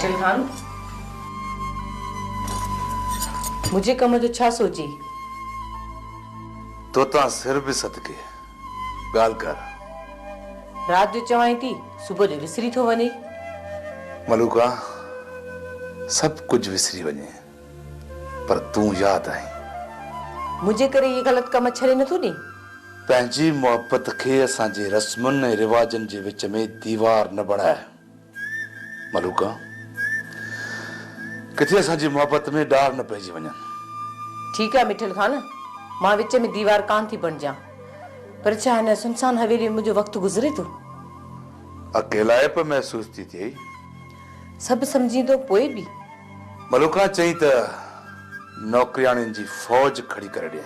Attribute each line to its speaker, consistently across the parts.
Speaker 1: मिठल खान, मुझे कम जो छा सोची
Speaker 2: तो ता सिर भी सदके गाल कर।
Speaker 1: रात जो चवाई थी सुबह जो विसरी थो वने।
Speaker 2: मलूका सब कुछ विसरी वने पर तू याद आई।
Speaker 1: मुझे करे ये गलत कम छड़े न थो नी।
Speaker 2: पंहिंजी मोहब्बत खे असांजे रस्मुनि ऐं रिवाजनि जे विच में दीवार न बणाए। मलूका किथे असांजी मोहब्बत में डार न पइजी वञनि।
Speaker 1: ठीक है मिठल खान, मां विच में दीवार कान थी बण जा, पर छा हिन सुनसान हवेली में मुझो वक्त गुजरे तो
Speaker 2: अकेलाइप महसूस थी थिए।
Speaker 1: सब समझी तो पोए भी।
Speaker 2: मलूका चई त नौकरियाणियुनि जी फौज खड़ी करे ॾे।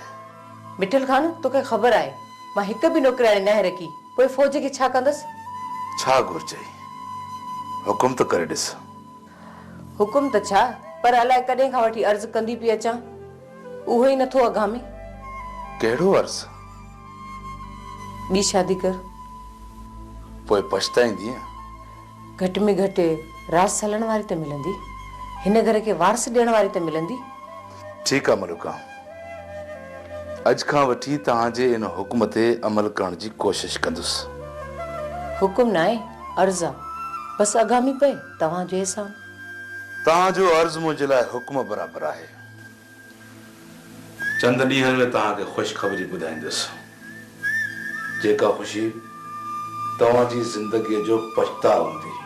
Speaker 1: मिठल खान तोखे ख़बर आहे मां हिक भी नौकरियाणी न रखी, पोइ फौज खे छा कंदसि?
Speaker 2: छा घुर्जे हुकुम त करे ॾिस।
Speaker 1: हुकुम त छा, पर अलाए कॾहिं खां वठी अर्ज़ कंदी पई अचां, उहो ई नथो अघामे।
Speaker 2: कहिड़ो अर्ज़?
Speaker 1: ॿी शादी कर।
Speaker 2: पोइ पछताईंदी।
Speaker 1: घटि में घटि रास हलण वारी त मिलंदी, हिन घर खे वारस ॾियण वारी त मिलंदी।
Speaker 2: ठीकु आहे मलूका, अॼु खां वठी तव्हांजे इन हुकुम ते अमल करण जी कोशिश कंदुसि।
Speaker 1: हुकुम न आहे, अर्ज़ आहे, बसि अघामी पए तव्हांजो एहसान।
Speaker 2: तव्हांजो अर्ज़ मुंहिंजे लाइ हुकुम बराबरि आहे। चंद ॾींहंनि में तव्हांखे ख़ुशख़बरी ॿुधाईंदुसि, जेका ख़ुशी तव्हांजी ज़िंदगीअ जो पछताउ हूंदी।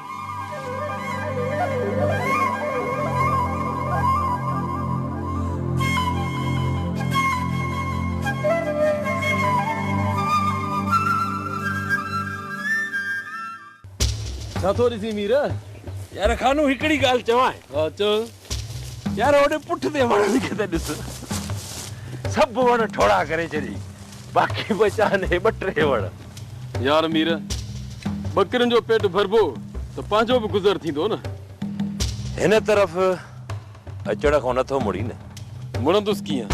Speaker 3: थोड़ी सी मीर
Speaker 4: यार खानू हिकड़ी गाल चवाए।
Speaker 3: चो
Speaker 4: यार ओडे पुठ ते वण के त ॾिस, सब वण ठोड़ा करे छड़ी, बाकी बचा ने बटरे वण।
Speaker 3: यार मीर बकरिन जो पेट भरबो तो पांचो भी गुजर थींदो न।
Speaker 4: हिन तरफ अचड़ को नथो मुड़ी न।
Speaker 3: मुड़ंदुस किया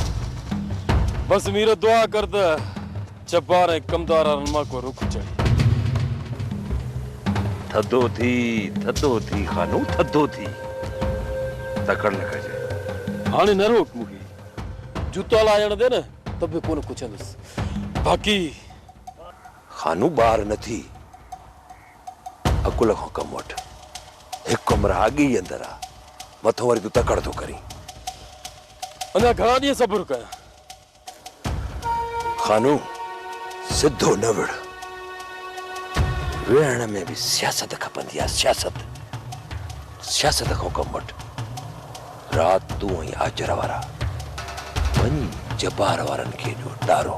Speaker 3: बस मीर दुआ कर त चपार ऐं कमदार रमा को रुख चढ़ी।
Speaker 4: थदो थी खानू, थदो थी तकड़ न कजे।
Speaker 3: हाने न रोक मुखे, जूता लायण दे न तब भी कोन कुछंदुस। बाकी
Speaker 4: खानू बार न थी, अकुल को कम वठ। एक कमरा आगे ही अंदर आ, मथो वरी तू तकड़ तो करी।
Speaker 3: अना घणा ॾींहं सब्र कया।
Speaker 4: खानू सिद्धो न विड़, वेहण में भी सियासत खपंदी आहे। सियासत को कम वठ। रात तू ऐं आजर वारा वञी जबार वारनि खे ॾियो ॾारो।